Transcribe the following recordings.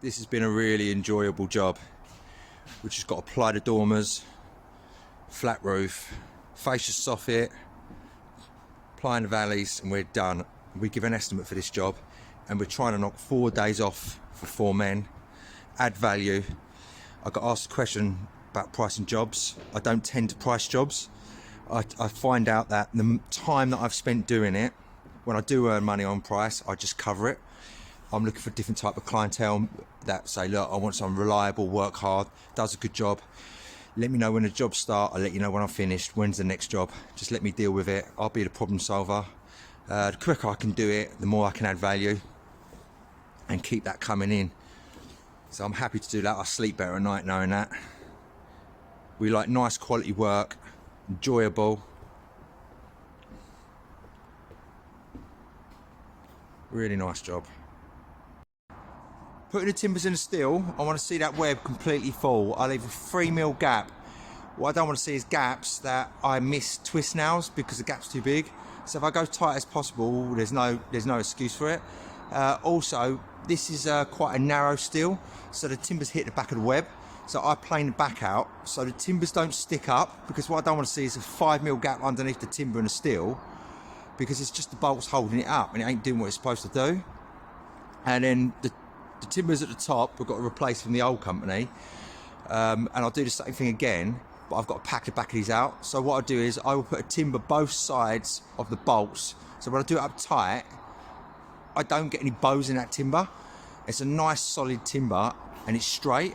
This has been a really enjoyable job. We've just got to apply the dormers, flat roof, fascia soffit, applying the valleys, and we're done. We give an estimate for this job, and we're trying to knock 4 days off for 4 men, add value. I got asked a question about pricing jobs. I don't tend to price jobs. I find out that the time that I've spent doing it, when I do earn money on price, I just cover it. I'm looking for different type of clientele that say, look, I want someone reliable, work hard, does a good job. Let me know when the jobs start. I'll let you know when I'm finished. When's the next job? Just let me deal with it. I'll be the problem solver. The quicker I can do it, the more I can add value and keep that coming in. So I'm happy to do that. I sleep better at night knowing that. We like nice quality work, enjoyable. Really nice job. Putting the timbers in the steel, I want to see that web completely full. I leave a 3mm gap. What I don't want to see is gaps that I miss twist nails because the gap's too big. So if I go tight as possible, there's no excuse for it. Also, this is quite a narrow steel, so the timbers hit the back of the web. So I plane the back out so the timbers don't stick up, because what I don't want to see is a 5mm gap underneath the timber and the steel, because it's just the bolts holding it up and it ain't doing what it's supposed to do. And then the timbers at the top we've got to replace from the old company, and I'll do the same thing again, but I've got to pack the back of these out. So what I do is I will put a timber both sides of the bolts, so when I do it up tight I don't get any bows in that timber. It's a nice solid timber and it's straight.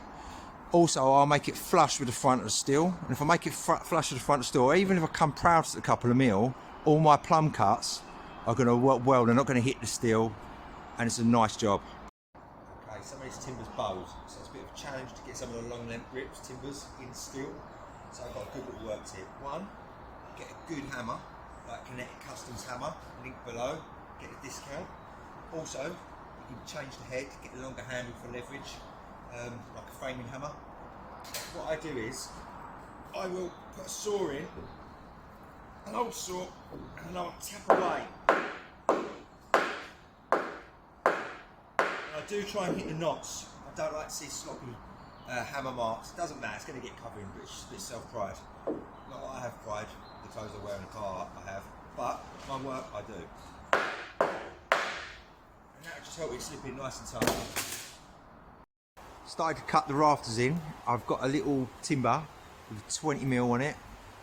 Also, I'll make it flush with the front of the steel, and if I make it flush with the front of the steel, or even if I come proud to a couple of mil, all my plumb cuts are going to work well. They're not going to hit the steel, and it's a nice job. Okay, some of these timbers bows, so it's a bit of a challenge to get some of the long length rips timbers in steel. So I've got a good little work tip. One, get a good hammer, like Kinetic Customs hammer, link below, get a discount. Also, you can change the head, get a longer handle for leverage, like a framing hammer. What I do is, I will put a saw in, an old saw, and I'll tap away. I do try and hit the knots. I don't like to see sloppy hammer marks. It doesn't matter, it's going to get covered in, but it's just a bit self-pride. Not that I have pride, the clothes I wear in the car I have, but my work I do. And that'll just help it slip in nice and tight. Started to cut the rafters in. I've got a little timber with 20mm on it,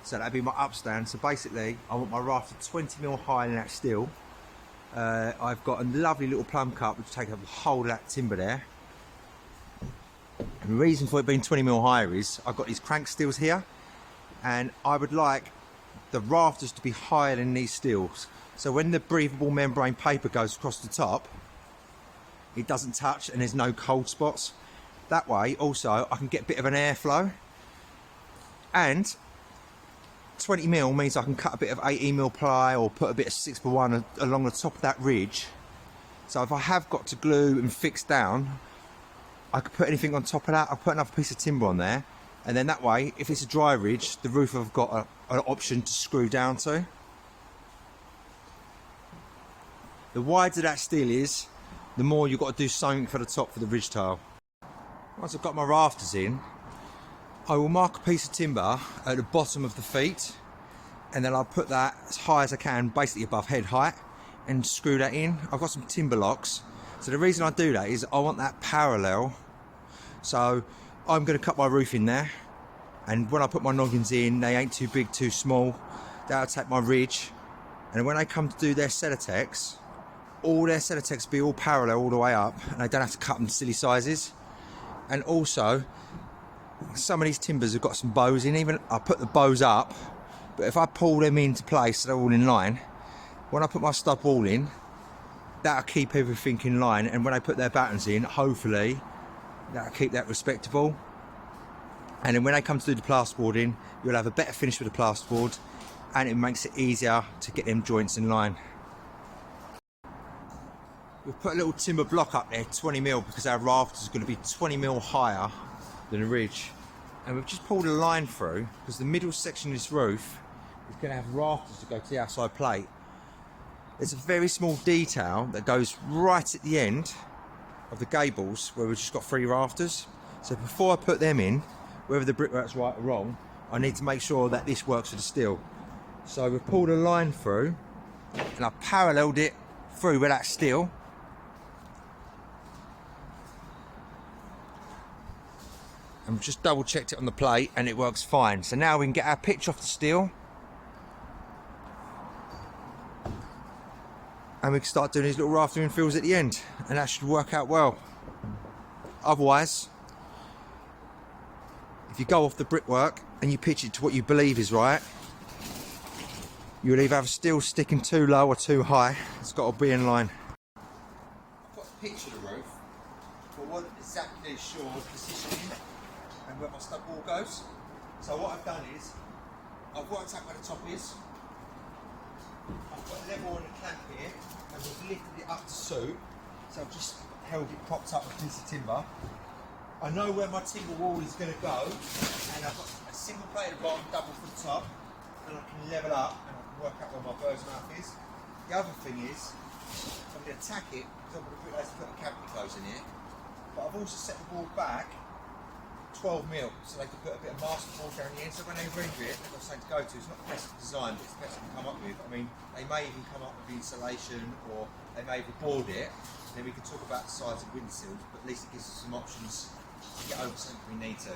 so that'll be my upstand. So basically I want my rafter 20mm higher than that steel. I've got a lovely little plumb cut which takes up the whole of that timber there. And the reason for it being 20mm higher is I've got these crank steels here, and I would like the rafters to be higher than these steels, so when the breathable membrane paper goes across the top it doesn't touch and there's no cold spots. That way also I can get a bit of an airflow, and 20mm means I can cut a bit of 18mm ply or put a bit of 6x1 along the top of that ridge. So if I have got to glue and fix down, I could put anything on top of that. I'll put another piece of timber on there, and then that way if it's a dry ridge, the roof I've got an option to screw down to. The wider that steel is, the more you've got to do something for the top for the ridge tile. Once I've got my rafters in, I will mark a piece of timber at the bottom of the feet, and then I'll put that as high as I can, basically above head height, and screw that in. I've got some timber locks. So the reason I do that is I want that parallel. So I'm going to cut my roof in there, and when I put my noggins in, they ain't too big, too small. That'll take my ridge, and when they come to do their Celotex, all their Celotex will be all parallel all the way up, and I don't have to cut them to silly sizes. And also, some of these timbers have got some bows in. Even I put the bows up, but if I pull them into place so they're all in line, when I put my stud wall in, that'll keep everything in line, and when I put their battens in, hopefully that'll keep that respectable. And then when they come to do the plasterboarding, you'll have a better finish with the plasterboard, and it makes it easier to get them joints in line. We've put a little timber block up there, 20mm, because our rafters are going to be 20mm higher than the ridge, and we've just pulled a line through because the middle section of this roof is going to have rafters to go to the outside plate. There's a very small detail that goes right at the end of the gables where we've just got 3 rafters. So before I put them in, whether the brickwork's right or wrong, I need to make sure that this works with the steel. So we've pulled a line through and I've paralleled it through with that steel. And we've just double checked it on the plate and it works fine. So now we can get our pitch off the steel and we can start doing these little raftering fills at the end, and that should work out well. Otherwise, if you go off the brickwork and you pitch it to what you believe is right, you'll either have steel sticking too low or too high. It's got to be in line. I've got a picture of the roof, but I wasn't exactly sure of positioning and where my stud wall goes. So what I've done is, I've worked out where the top is. I've got a level on the clamp here, and we've lifted it up to suit. So I've just held it propped up with a piece of timber. I know where my timber wall is going to go, and I've got a single plate at the bottom, double for the top, and I can level up and I can work out where my bird's mouth is. The other thing is, I'm going to tack it, because I'm going to put a cavity close in here, but I've also set the wall back 12mm, so they can put a bit of masterboard down the end, so when they render it, they've got something to go to. It's not the best design, but it's the best they can come up with. I mean, they may even come up with insulation, or they may even board it, and then we can talk about the size of window sills, but at least it gives us some options to get over something we need to.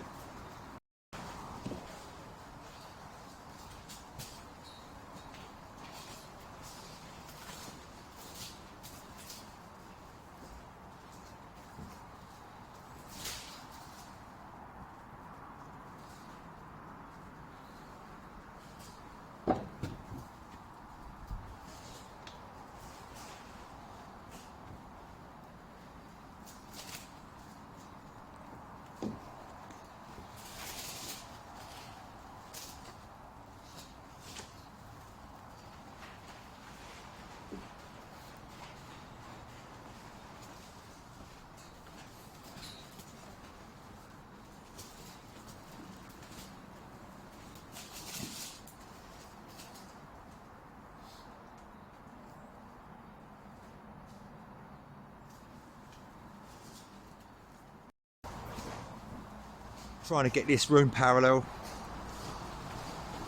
Trying to get this room parallel.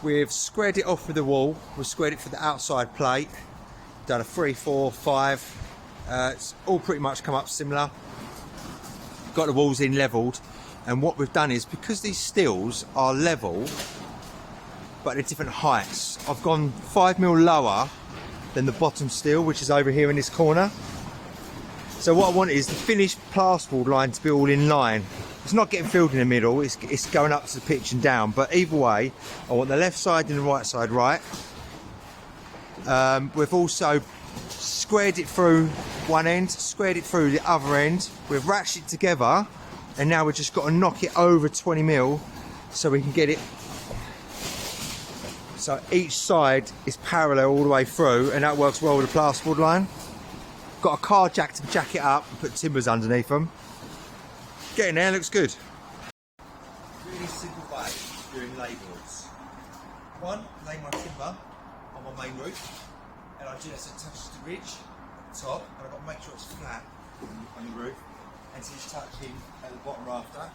We've squared it off with the wall. We've squared it for the outside plate. Done a 3, 4, 5. It's all pretty much come up similar. Got the walls in levelled, and what we've done is, because these steels are level but at different heights, I've gone 5mm lower than the bottom steel, which is over here in this corner. So what I want is the finished plasterboard line to be all in line. It's not getting filled in the middle, it's going up to the pitch and down, but either way, I want the left side and the right side right. We've also squared it through one end, squared it through the other end. We've ratcheted it together, and now we've just got to knock it over 20mm so we can get it. So each side is parallel all the way through, and that works well with the plasterboard line. Got a car jack to jack it up and put timbers underneath them. Getting there, looks good. Really simple way of doing layboards. One, lay my timber on my main roof, and I do that so it touches the ridge at the top, and I've got to make sure it's flat on the roof, and so it's touching at the bottom rafter.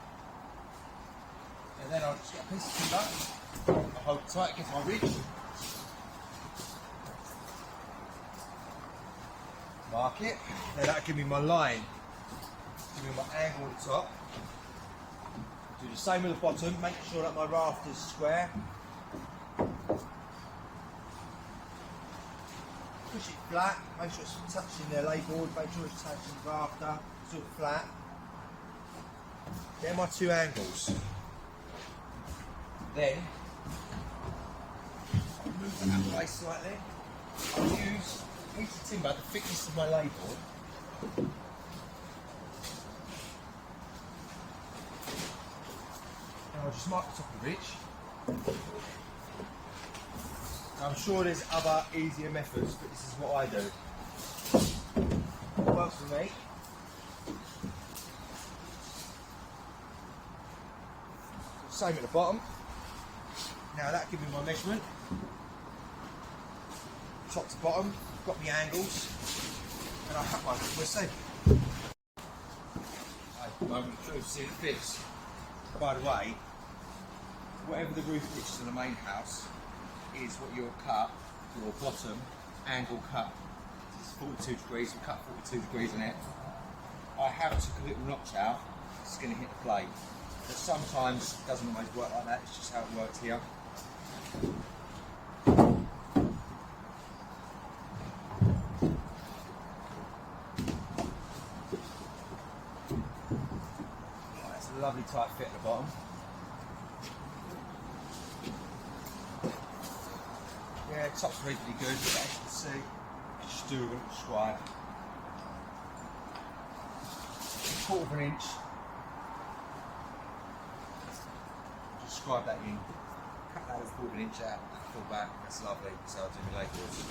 And then I'll just get a piece of timber, I'll hold it tight against my ridge, mark it, then that'll give me my line. Give me my angle at the top. Do the same with the bottom, make sure that my rafter's square. Push it flat, make sure it's touching the layboard, make sure it's touching the rafter, it's all flat. They're my 2 angles. Then, I'll move that out of the way slightly. I'll use a piece of timber, the thickness of my layboard. I'll just mark the top of the ridge. I'm sure there's other easier methods, but this is what I do. It works for me. Same at the bottom. Now that gives me my measurement. Top to bottom, got my angles, and I'll cut my, we'll see. moment of truth, see if it fits. By the way, whatever the roof pitch is on the main house is what your cut, your bottom angle cut. It's 42 degrees, we cut 42 degrees in it. I have took a little notch out, it's going to hit the plate. But sometimes it doesn't always work like that, it's just how it works here. That's a lovely tight fit at the bottom. Yeah, top's reasonably good, but as you can see, just do a little scribe. 1/4 of an inch. Just scribe that in. Cut that 1/4 of an inch out, pull back, that's lovely. So I'll do my leg boards.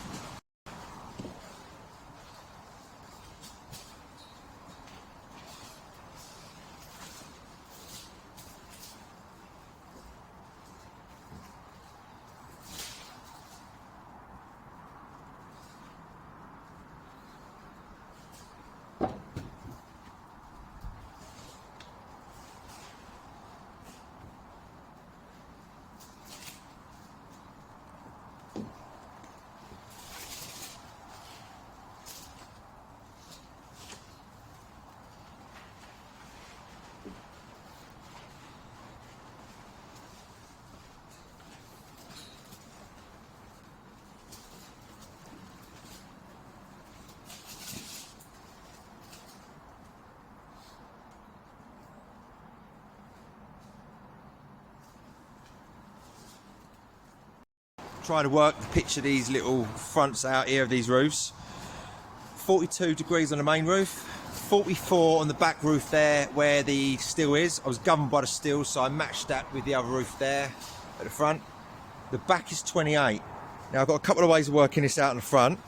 Try to work the pitch of these little fronts out here of these roofs. 42 degrees on the main roof, 44 on the back roof there where the steel is. I was governed by the steel, so I matched that with the other roof there at the front. The back is 28. Now I've got a couple of ways of working this out in the front.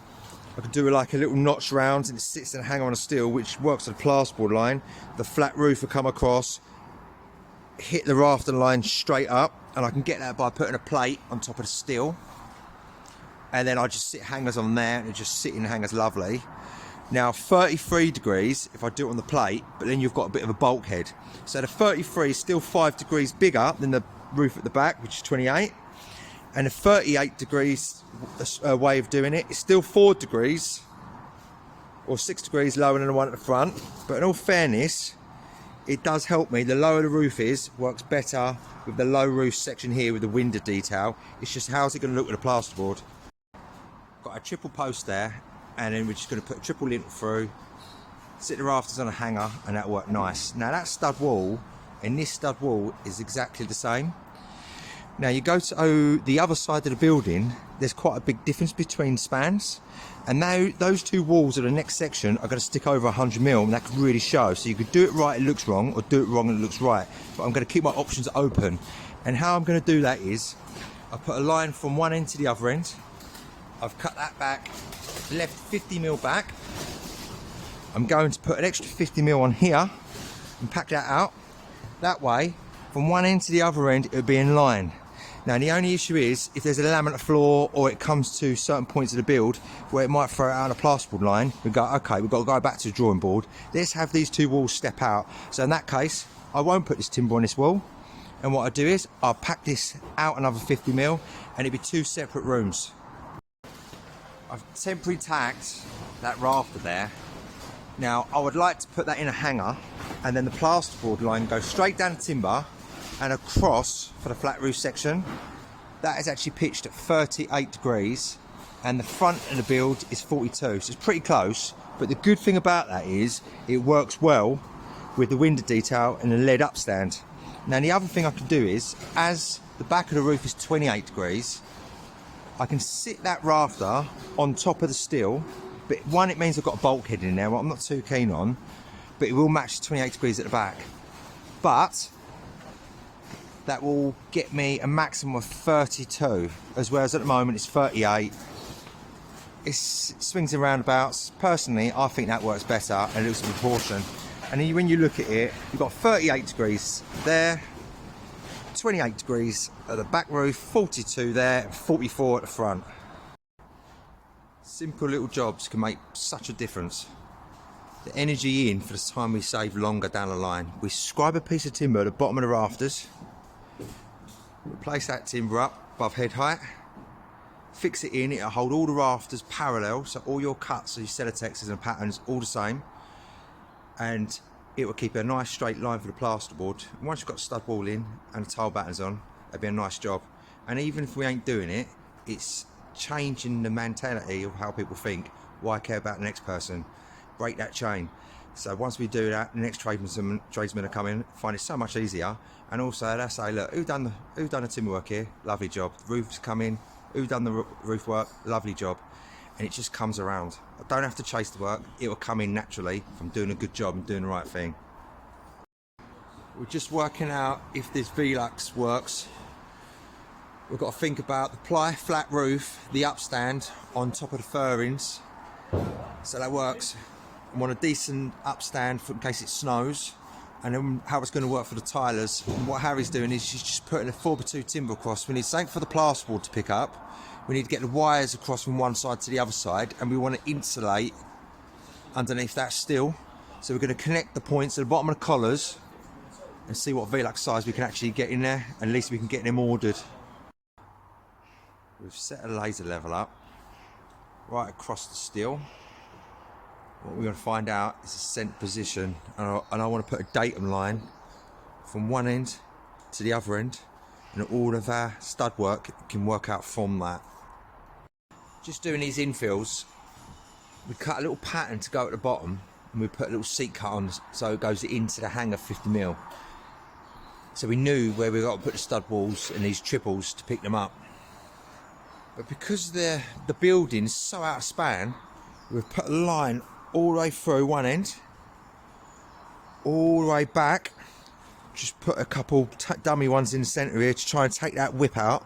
I could do like a little notch round and it sits and hang on a steel, which works on the plasterboard line. The flat roof will come across, hit the rafter line straight up, and I can get that by putting a plate on top of the steel. And then I just sit hangers on there and it just sit in hangers lovely. Now 33 degrees if I do it on the plate, but then you've got a bit of a bulkhead. So the 33 is still 5 degrees bigger than the roof at the back, which is 28. And the 38 degrees way of doing it is still 4 degrees or 6 degrees lower than the one at the front. But in all fairness, it does help me. The lower the roof is, works better with the low roof section here with the window detail. It's just how's it going to look with the plasterboard. Got a triple post there, and then we're just going to put a triple lintel through, sit the rafters on a hanger, and that'll work nice. Now that stud wall and this stud wall is exactly the same. Now you go to the other side of the building, there's quite a big difference between spans, and now those two walls of the next section are going to stick over 100mm, and that could really show. So you could do it right, it looks wrong, or do it wrong and it looks right. But I'm going to keep my options open, and how I'm going to do that is I put a line from one end to the other end. I've cut that back, left 50mm back. I'm going to put an extra 50mm on here and pack that out. That way, from one end to the other end, it'll be in line. Now the only issue is, if there's a laminate floor or it comes to certain points of the build where it might throw it out on a plasterboard line, we go, okay, we've got to go back to the drawing board. Let's have these two walls step out. So in that case, I won't put this timber on this wall. And what I do is, I'll pack this out another 50mm and it'll be two separate rooms. I've temporarily tacked that rafter there. Now I would like to put that in a hanger and then the plasterboard line goes straight down the timber and across for the flat roof section. That is actually pitched at 38 degrees and the front of the build is 42, so it's pretty close. But the good thing about that is it works well with the window detail and the lead upstand. Now the other thing I can do is, as the back of the roof is 28 degrees, I can sit that rafter on top of the steel, but one, it means I've got a bulkhead in there, what I'm not too keen on, but it will match 28 degrees at the back. But that will get me a maximum of 32, as well as at the moment it's 38. It swings and roundabouts. Personally, I think that works better and it looks in proportion. And then when you look at it, you've got 38 degrees there, 28 degrees at the back roof, 42 there, and 44 at the front. Simple little jobs can make such a difference. the energy in for the time we save longer down the line. We scribe a piece of timber at the bottom of the rafters, place that timber up above head height, fix it in, it'll hold all the rafters parallel, so all your cuts, so your sellotexes and patterns all the same, and it will keep a nice straight line for the plasterboard. And once you've got stud wall in and the tile battens on, it'll be a nice job. And even if we ain't doing it, it's changing the mentality of how people think. Why care about the next person? Break that chain. So once we do that, the next tradesmen are coming, find it so much easier. And also they'll say, look, who done the timber work here? Lovely job. The roof's come in. Who done the roof work? Lovely job. And it just comes around. I don't have to chase the work. It will come in naturally from doing a good job and doing the right thing. We're just working out if this Velux works. We've got to think about the ply flat roof, the upstand on top of the furrings. So that works. I want a decent upstand in case it snows. And then how it's going to work for the tilers. And what Harry's doing is he's just putting a 4x2 timber across. We need something for the plasterboard to pick up. We need to get the wires across from one side to the other side, and we want to insulate underneath that still. So we're going to connect the points at the bottom of the collars and see what Velux size we can actually get in there, and at least we can get them ordered. We've set a laser level up right across the steel. What we're going to find out is the center position, and I want to put a datum line from one end to the other end, and all of our stud work can work out from that. Just doing these infills, we cut a little pattern to go at the bottom, and we put a little seat cut on so it goes into the hanger 50mm. So we knew where we got to put the stud walls and these triples to pick them up. But because the building's so out of span, we've put a line all the way through one end, all the way back. Just put a couple dummy ones in the centre here to try and take that whip out,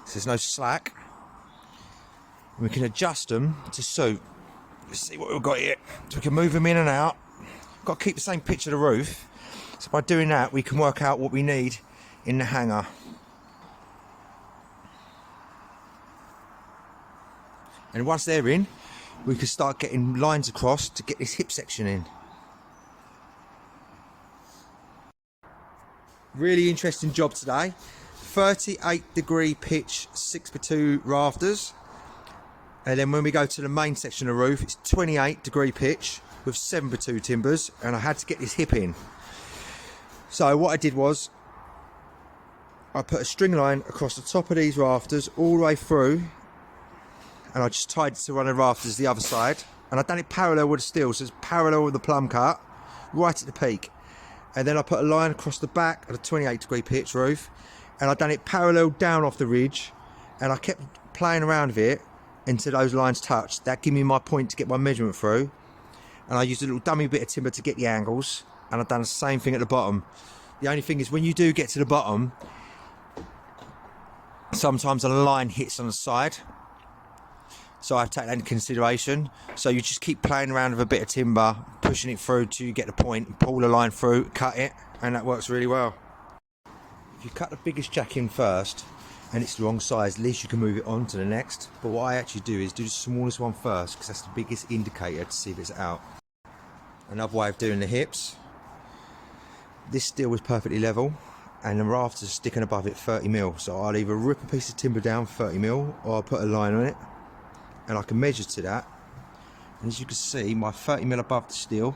so there's no slack. And we can adjust them to suit. Let's see what we've got here. So we can move them in and out. Got to keep the same pitch of the roof. So by doing that, we can work out what we need in the hanger. And once they're in, we can start getting lines across to get this hip section in. Really interesting job today. 38-degree pitch 6x2 rafters, and then when we go to the main section of the roof, it's 28-degree pitch with 7x2 timbers, and I had to get this hip in. So what I did was I put a string line across the top of these rafters all the way through, and I just tied it to one of the rafters the other side, and I've done it parallel with the steel, so it's parallel with the plumb cut right at the peak. And then I put a line across the back of the 28-degree pitch roof, and I've done it parallel down off the ridge, and I kept playing around with it until those lines touched. That gave me my point to get my measurement through, and I used a little dummy bit of timber to get the angles, and I've done the same thing at the bottom. The only thing is, when you do get to the bottom, sometimes a line hits on the side, so I have to take that into consideration. So you just keep playing around with a bit of timber, pushing it through till you get the point, pull the line through, cut it, and that works really well. If you cut the biggest jack in first and it's the wrong size, at least you can move it on to the next. But what I actually do is do the smallest one first, because that's the biggest indicator to see if it's out. Another way of doing the hips, this steel was perfectly level and the rafters sticking above it 30mm, so I'll either rip a piece of timber down 30mm or I'll put a line on it, and I can measure to that. And as you can see, my 30mm above the steel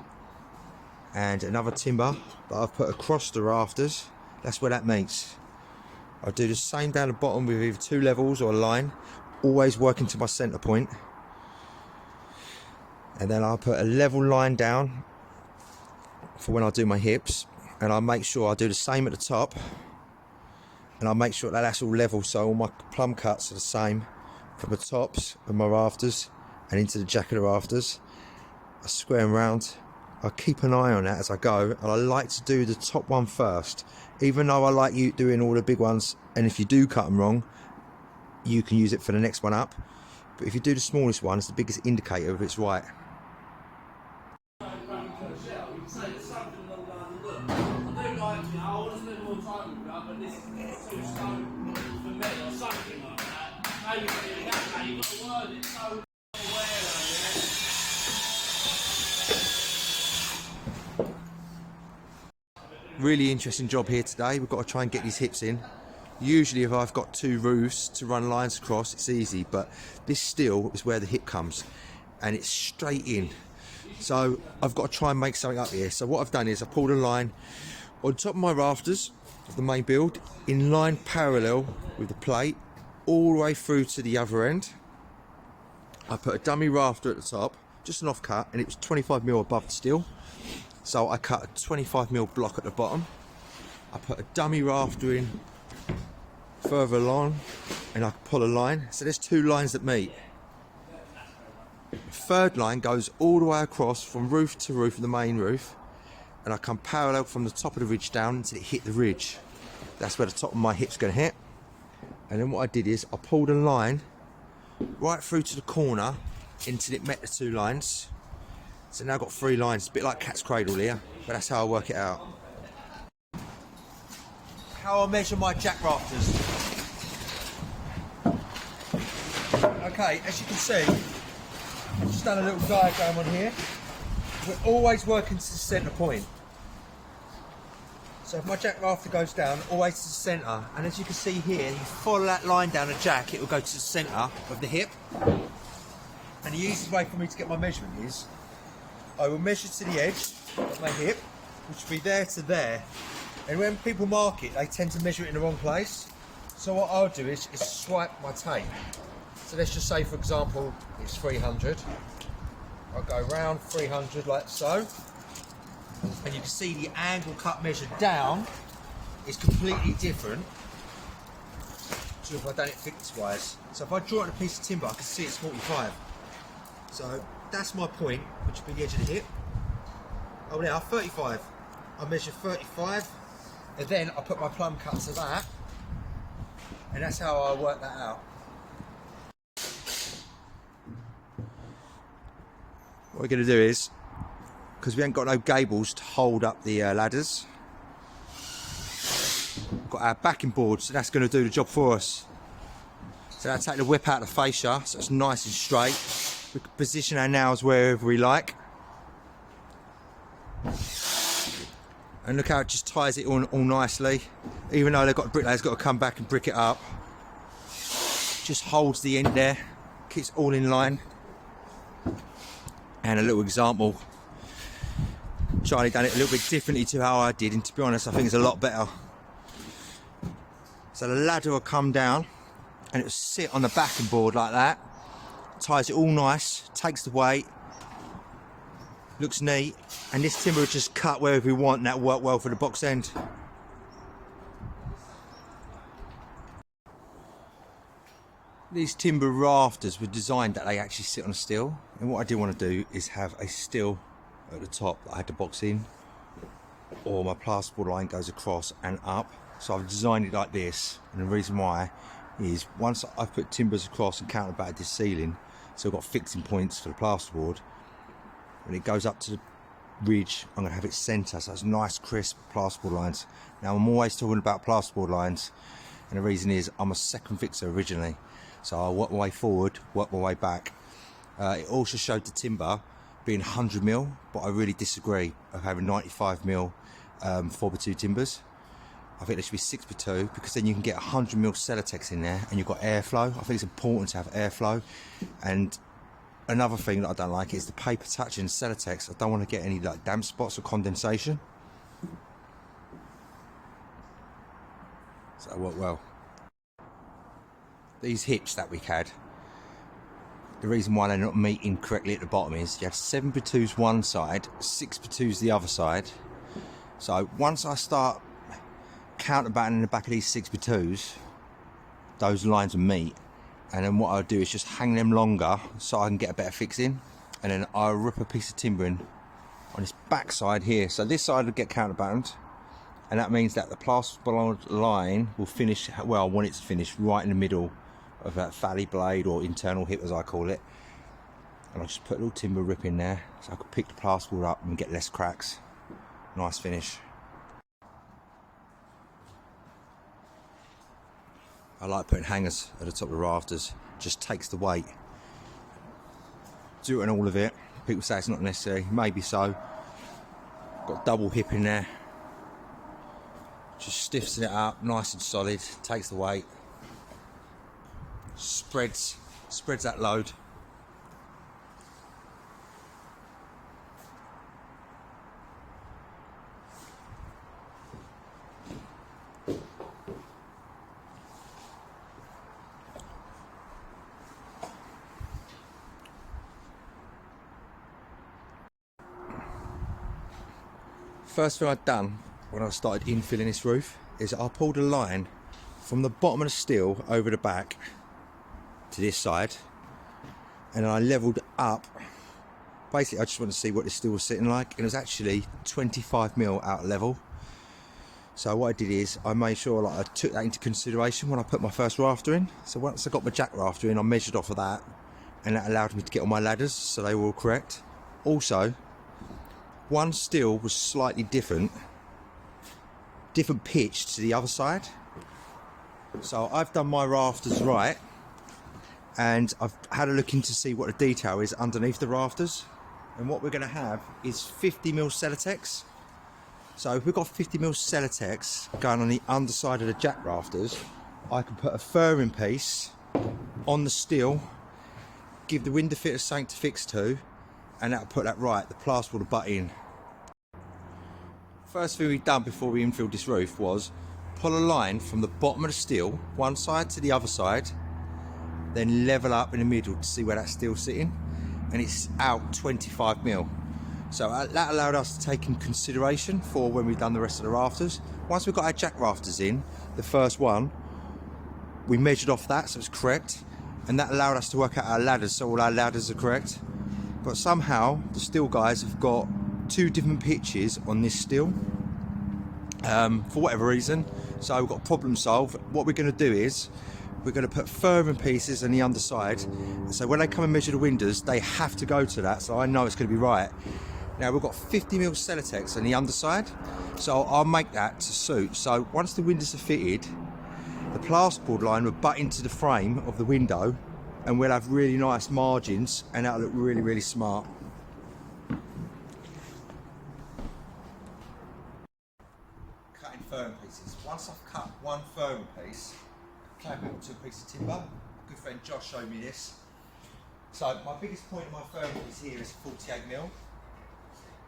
and another timber that I've put across the rafters, that's where that meets. I do the same down the bottom with either two levels or a line, always working to my centre point. And then I'll put a level line down for when I do my hips, and I'll make sure I do the same at the top, and I'll make sure that that's all level, so all my plumb cuts are the same from the tops of my rafters and into the jack of the rafters. I square them round. I keep an eye on that as I go, and I like to do the top one first, even though I like you doing all the big ones, and if you do cut them wrong, you can use it for the next one up. But if you do the smallest one, it's the biggest indicator if it's right. Really interesting job here today. We've got to try and get these hips in. Usually if I've got two roofs to run lines across, it's easy, but this steel is where the hip comes and it's straight in. So I've got to try and make something up here. So what I've done is I pulled a line on top of my rafters of the main build, in line parallel with the plate, all the way through to the other end. I put a dummy rafter at the top, just an offcut, and it was 25mm above the steel. So I cut a 25mm block at the bottom. I put a dummy rafter in further along, and I pull a line. So there's two lines that meet. The third line goes all the way across from roof to roof of the main roof, and I come parallel from the top of the ridge down until it hit the ridge. That's where the top of my hip's going to hit. And then what I did is I pulled a line right through to the corner until it met the two lines. So now I've got three lines, a bit like cat's cradle here, but that's how I work it out. How I measure my jack rafters. Okay, as you can see, I've just done a little diagram on here. We're always working to the centre point. So if my jack rafter goes down, always to the centre, and as you can see here, you follow that line down a jack, it will go to the centre of the hip. And the easiest way for me to get my measurement is, I will measure to the edge of my hip, which will be there to there. And when people mark it, they tend to measure it in the wrong place. So what I'll do is swipe my tape. So let's just say, for example, it's 300. I'll go around 300 like so. And you can see the angle cut measured down is completely different to if I've done it thickness-wise. So if I draw it on a piece of timber, I can see it's 45. So that's my point, which will be the edge of the hip. Oh, now 35. I measure 35, and then I put my plumb cut to that, and that's how I work that out. What we're going to do is, because we ain't got no gables to hold up the ladders, we've got our backing board, so that's going to do the job for us. So I'll take the whip out of the fascia, so it's nice and straight. We can position our nails wherever we like. And look how it just ties it all nicely. Even though they've got a bricklayer's got to come back and brick it up. Just holds the end there, keeps it all in line. And a little example. Charlie done it a little bit differently to how I did, and to be honest, I think it's a lot better. So the ladder will come down, and it will sit on the backing board like that. Ties it all nice, takes the weight, looks neat, and this timber will just cut wherever we want, and that'll work well for the box end. These timber rafters were designed that they actually sit on steel, and what I didn't want to do is have a steel at the top that I had to box in, or my plasterboard line goes across and up. So I've designed it like this, and the reason why is once I've put timbers across and counterbatted this ceiling, so I've got fixing points for the plasterboard, when it goes up to the ridge, I'm going to have it centre, so it's nice crisp plasterboard lines. Now I'm always talking about plasterboard lines, and the reason is I'm a second fixer originally, so I work my way forward, work my way back. It also showed the timber being 100mm, but I really disagree of having 95mm 4x2 timbers. I think there should be 6x2, because then you can get 100mm Celotex in there and you've got airflow. I think it's important to have airflow. And another thing that I don't like is the paper touching Celotex. I don't want to get any like damp spots or condensation. So it worked well. These hips that we had, the reason why they're not meeting correctly at the bottom is you have 7x2s one side, 6x2s the other side. So once I start counterbatting in the back of these 6x2s, those lines will meet, and then what I'll do is just hang them longer so I can get a better fix in, and then I'll rip a piece of timber in on this back side here. So this side will get counterbattened, and that means that the plasterboard line will finish, well, I want it to finish right in the middle of that valley blade, or internal hip as I call it. And I'll just put a little timber rip in there so I can pick the plasterboard up and get less cracks. Nice finish. I like putting hangers at the top of the rafters, just takes the weight. Do it on all of it. People say it's not necessary, maybe so. Got double hip in there. Just stiffens it up, nice and solid, takes the weight, spreads that load. First thing I'd done when I started infilling this roof is I pulled a line from the bottom of the steel over the back to this side, and I levelled up. Basically I just wanted to see what the steel was sitting like, and it was actually 25mm out of level. So what I did is I made sure I took that into consideration when I put my first rafter in. So once I got my jack rafter in, I measured off of that, and that allowed me to get on my ladders so they were all correct. Also, one steel was slightly different pitch to the other side. So I've done my rafters right, and I've had a look in to see what the detail is underneath the rafters. And what we're going to have is 50mm Celotex. So if we've got 50mm Celotex going on the underside of the jack rafters, I can put a furring piece on the steel, give the window fitter something to fix to, and that'll put that right. The plaster will butt in. First thing we've done before we infilled this roof was pull a line from the bottom of the steel, one side to the other side, then level up in the middle to see where that steel's sitting, and it's out 25mm. So that allowed us to take in consideration for when we've done the rest of the rafters. Once we've got our jack rafters in, the first one, we measured off that so it's correct, and that allowed us to work out our ladders so all our ladders are correct. But somehow the steel guys have got two different pitches on this steel for whatever reason. So we've got problem solved. What we're going to do is we're going to put furring pieces on the underside, so when they come and measure the windows they have to go to that, so I know it's going to be right. Now we've got 50mm Celotex on the underside, so I'll make that to suit. So once the windows are fitted, the plasterboard line will butt into the frame of the window, and we'll have really nice margins, and that'll look really, really smart. Cutting furring pieces. Once I've cut one furring piece, clamp it onto a piece of timber. Good friend Josh showed me this. So my biggest point of my furring piece here is 48mm.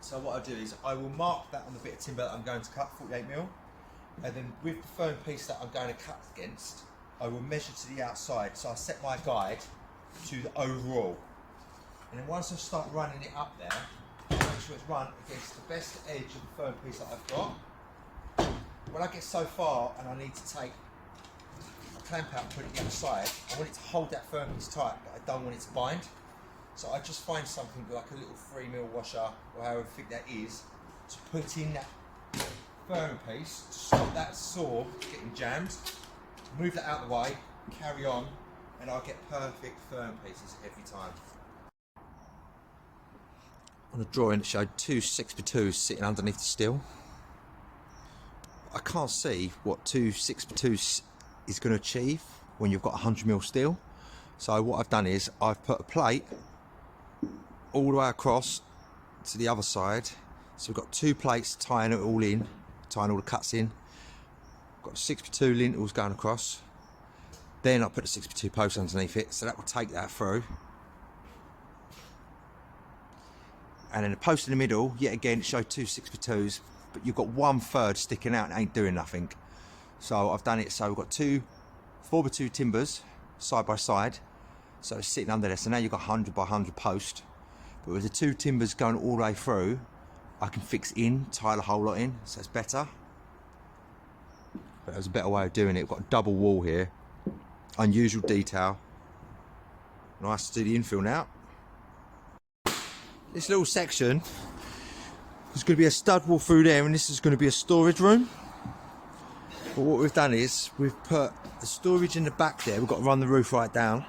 So what I do is I will mark that on the bit of timber that I'm going to cut, 48mm, and then with the furring piece that I'm going to cut against, I will measure to the outside. So I set my guide to the overall, and then once I start running it up there, I make sure it's run against the best edge of the furring piece that I've got. When I get so far and I need to take a clamp out and put it the other side, I want it to hold that furring piece tight, but I don't want it to bind. So I just find something like a little 3mm washer, or however thick that is, to put in that furring piece to stop that saw getting jammed. Move that out of the way, carry on, and I'll get perfect furring pieces every time. On a drawing it showed two 6x2s sitting underneath the steel. I can't see what two 6x2s is going to achieve when you've got 100mm steel. So what I've done is I've put a plate all the way across to the other side. So we've got two plates tying it all in, tying all the cuts in. Got 6x2 lintels going across. Then I put the 6x2 post underneath it, so that will take that through. And then the post in the middle, yet again, it showed two 6x2s, but you've got 1/3 sticking out and ain't doing nothing. So I've done it so we've got two 4x2 timbers side by side, so it's sitting under there. So now you've got 100 by 100 post, but with the two timbers going all the way through, I can fix in, tie the whole lot in, so it's better. But there's a better way of doing it. We've got a double wall here, unusual detail. Nice to do the infill now. This little section is going to be a stud wall through there, and this is going to be a storage room. But what we've done is we've put the storage in the back there. We've got to run the roof right down,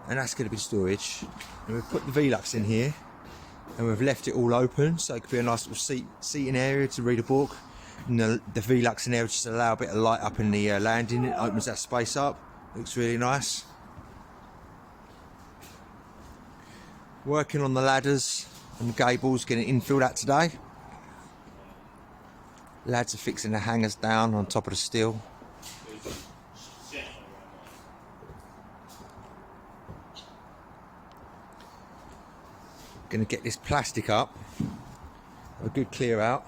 and that's going to be storage. And we've put the Velux in here, and we've left it all open, so it could be a nice little seating area to read a book. And the Velux in there just allow a bit of light up in the landing. It opens that space up. Looks really nice. Working on the ladders and the gables, getting infill that today. Lads are fixing the hangers down on top of the steel. Gonna get this plastic up, have a good clear out,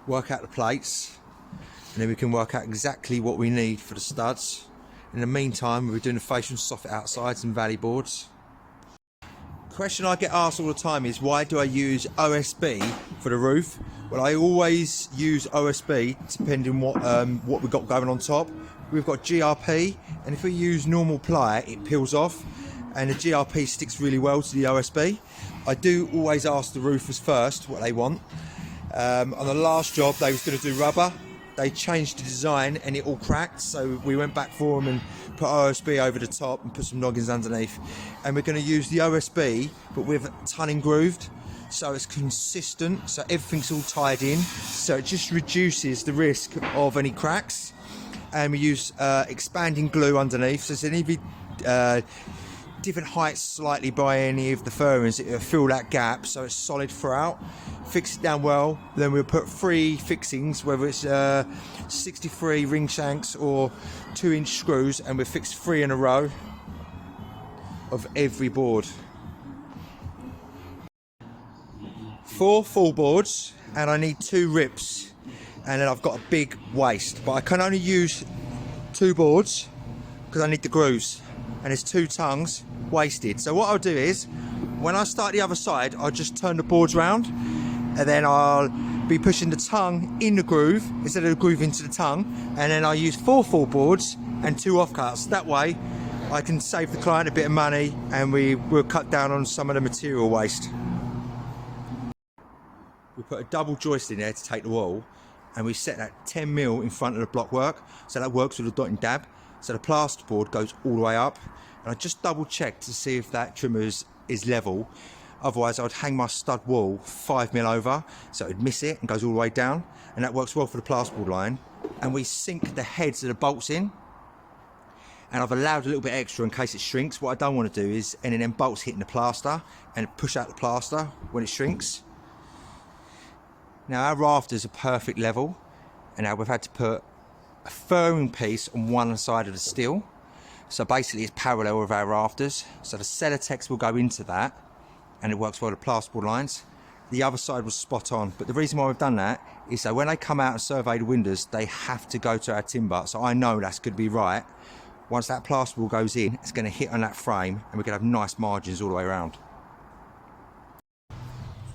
work out the plates, and then we can work out exactly what we need for the studs. In the meantime, we're doing the fascia and soffit outsides and valley boards. Question I get asked all the time is, why do I use OSB for the roof? Well, I always use OSB depending on what we've got going on top. We've got GRP, and if we use normal ply, it peels off, and the GRP sticks really well to the OSB. I do always ask the roofers first what they want. On the last job, they was going to do rubber. They changed the design and it all cracked, so we went back for them and put OSB over the top and put some noggins underneath. And we're going to use the OSB, but with tunning grooved, so it's consistent, so everything's all tied in, so it just reduces the risk of any cracks. And we use expanding glue underneath, so it's any different heights slightly by any of the furrings, it'll fill that gap so it's solid throughout. Fix it down well, then we'll put 3 fixings, whether it's 63 ring shanks or 2-inch screws, and we'll fix 3 in a row of every board. 4 full boards, and I need 2 rips, and then I've got a big waist, but I can only use 2 boards because I need the grooves, and there's 2 tongues wasted. So what I'll do is, when I start the other side, I'll just turn the boards round, and then I'll be pushing the tongue in the groove instead of the groove into the tongue, and then I'll use 4 full boards and 2 offcuts. That way I can save the client a bit of money, and we will cut down on some of the material waste. We put a double joist in there to take the wall, and we set that 10mm in front of the block work, so that works with a dot and dab, so the plasterboard goes all the way up. And I just double check to see if that trimmer is level. Otherwise I'd hang my stud wall 5mm over, so it'd miss it and goes all the way down, and that works well for the plasterboard line. And we sink the heads of the bolts in, and I've allowed a little bit extra in case it shrinks. What I don't want to do is any of them bolts hitting the plaster and push out the plaster when it shrinks. Now our rafters are perfect level, and now we've had to put a furring piece on one side of the steel, so basically it's parallel with our rafters, so the Celotex will go into that, and it works well with the plasterboard lines. The other side was spot on, but the reason why we've done that is so when they come out and survey the windows, they have to go to our timber, so I know that's going to be right. Once that plasterboard goes in, it's going to hit on that frame, and we're going to have nice margins all the way around.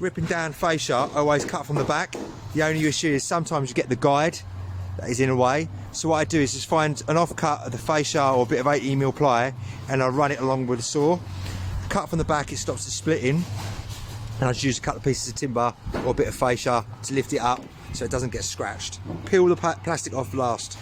Ripping down fascia, I always cut from the back. The only issue is sometimes you get the guide that is in a way, so what I do is just find an offcut of the fascia or a bit of 80mm ply, and I'll run it along with the saw. Cut from the back, it stops the splitting, and I just use a couple of pieces of timber or a bit of fascia to lift it up so it doesn't get scratched. Peel the plastic off last.